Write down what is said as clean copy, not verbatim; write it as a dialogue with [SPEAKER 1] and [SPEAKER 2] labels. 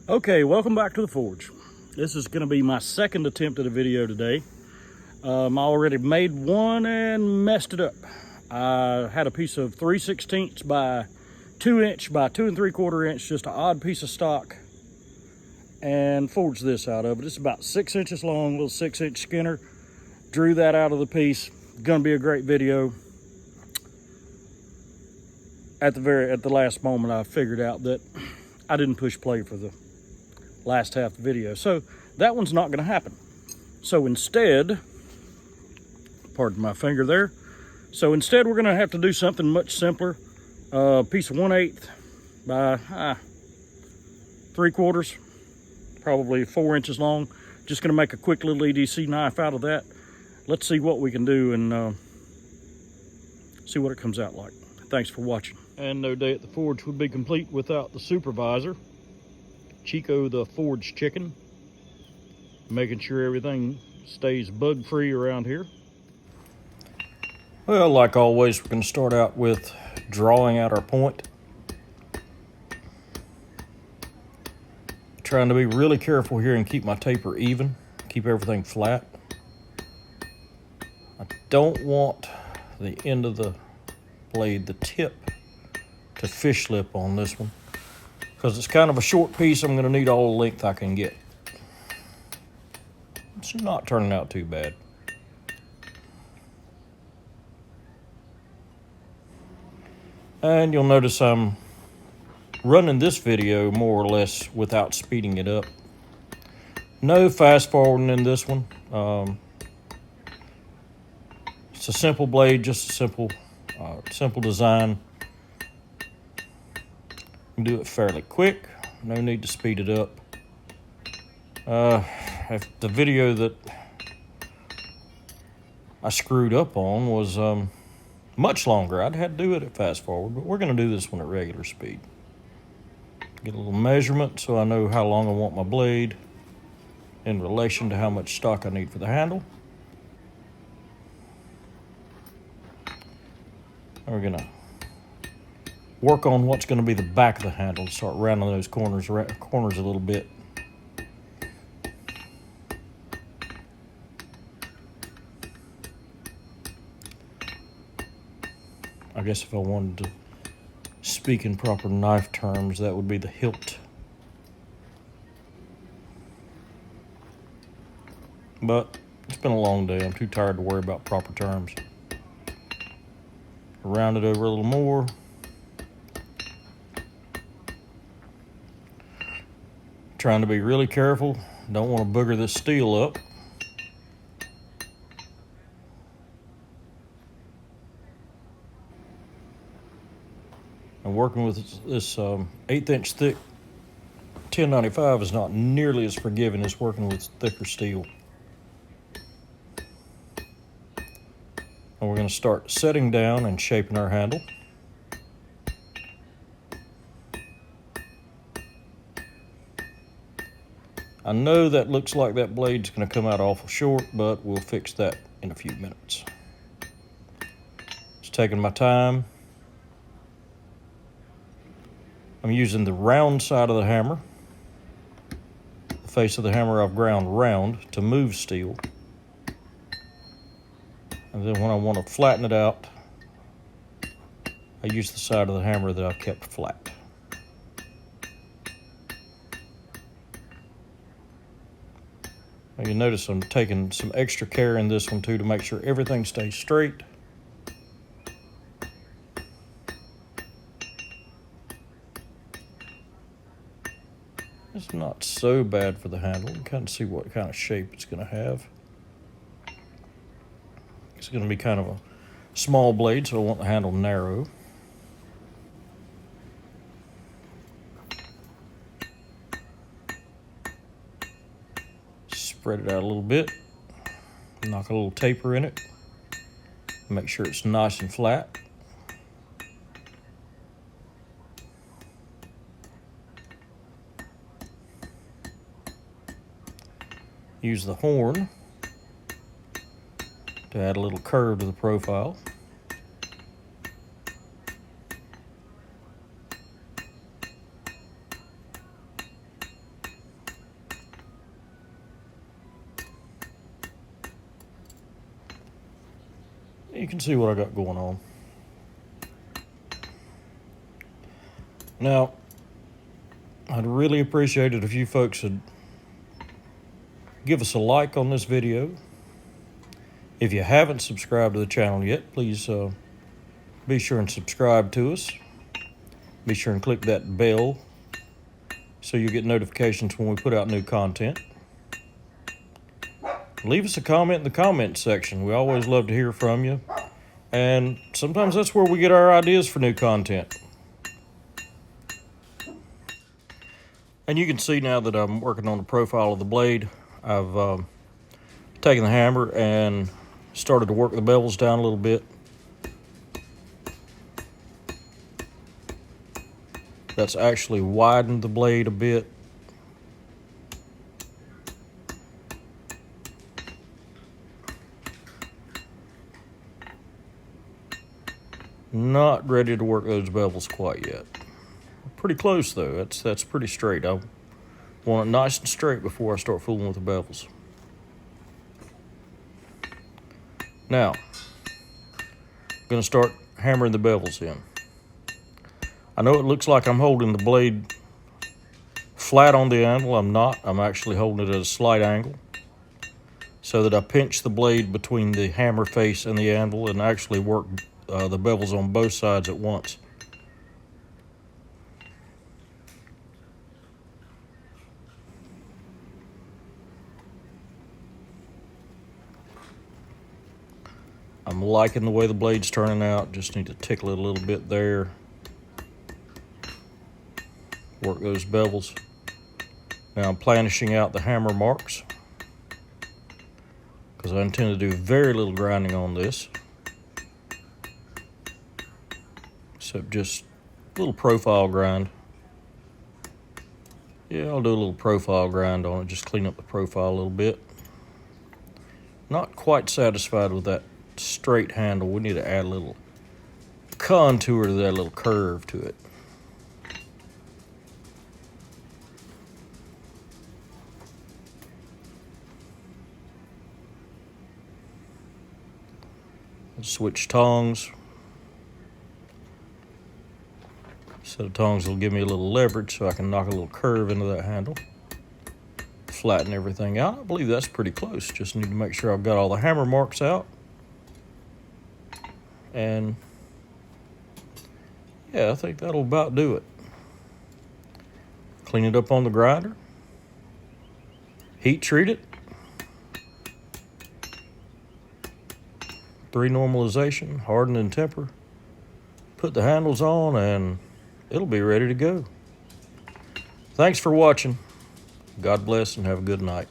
[SPEAKER 1] Okay, welcome back to the forge. This is going to be my second attempt at a video today. I already made one and messed it up. I had a piece of 3/16 by 2 inch by 2 3/4 inch, just an odd piece of stock, and forged this out of it. It's about 6 inches long, little 6-inch skinner. Drew that out of the piece. Gonna be a great video. At the last moment, I figured out that I didn't push play for the last half of the video, so that one's not going to happen. So instead, pardon my finger there, so instead we're going to have to do something much simpler. A piece of 1/8 by 3/4, probably 4 inches long. Just going to make a quick little EDC knife out of that. Let's see what we can do and see what it comes out like. Thanks for watching. And no day at the forge would be complete without the supervisor, Chico the Forge Chicken, making sure everything stays bug-free around here. Well, like always, we're going to start out with drawing out our point. Trying to be really careful here and keep my taper even, keep everything flat. I don't want the end of the blade, the tip, to fish lip on this one. Because it's kind of a short piece, I'm going to need all the length I can get. It's not turning out too bad. And you'll notice I'm running this video more or less without speeding it up. No fast forwarding in this one. It's a simple blade, just a simple design. Do it fairly quick, no need to speed it up. If the video that I screwed up on was much longer, I'd have to do it at fast forward, but we're going to do this one at regular speed. Get a little measurement so I know how long I want my blade in relation to how much stock I need for the handle. And we're going to work on what's going to be the back of the handle. Start rounding those corners a little bit. I guess if I wanted to speak in proper knife terms, that would be the hilt. But it's been a long day. I'm too tired to worry about proper terms. Round it over a little more. Trying to be really careful. Don't want to booger this steel up. And working with this 1/8 inch thick 1095 is not nearly as forgiving as working with thicker steel. And we're going to start setting down and shaping our handle. I know that looks like that blade's going to come out awful short, but we'll fix that in a few minutes. Just taking my time. I'm using the round side of the hammer. The face of the hammer I've ground round to move steel. And then when I want to flatten it out, I use the side of the hammer that I've kept flat. You notice I'm taking some extra care in this one too to make sure everything stays straight. It's not so bad for the handle. You can kind of see what kind of shape it's going to have. It's going to be kind of a small blade, so I want the handle narrow. Spread it out a little bit, knock a little taper in it, make sure it's nice and flat. Use the horn to add a little curve to the profile. You can see what I got going on. Now, I'd really appreciate it if you folks would give us a like on this video. If you haven't subscribed to the channel yet, please be sure and subscribe to us. Be sure and click that bell so you get notifications when we put out new content. Leave us a comment in the comment section. We always love to hear from you. And sometimes that's where we get our ideas for new content. And you can see now that I'm working on the profile of the blade. I've taken the hammer and started to work the bevels down a little bit. That's actually widened the blade a bit. Not ready to work those bevels quite yet. Pretty close though. That's pretty straight. I want it nice and straight before I start fooling with the bevels. Now, I'm going to start hammering the bevels in. I know it looks like I'm holding the blade flat on the anvil. I'm not. I'm actually holding it at a slight angle so that I pinch the blade between the hammer face and the anvil and actually work the bevels on both sides at once. I'm liking the way the blade's turning out. Just need to tickle it a little bit there. Work those bevels. Now I'm planishing out the hammer marks because I intend to do very little grinding on this. Except just a little profile grind. Yeah, I'll do a little profile grind on it, just clean up the profile a little bit. Not quite satisfied with that straight handle. We need to add a little contour to that, little curve to it. Switch tongs. Set of tongs will give me a little leverage so I can knock a little curve into that handle. Flatten everything out. I believe that's pretty close. Just need to make sure I've got all the hammer marks out. And yeah, I think that'll about do it. Clean it up on the grinder. Heat treat it. 3 normalization, harden and temper. Put the handles on and it'll be ready to go. Thanks for watching. God bless and have a good night.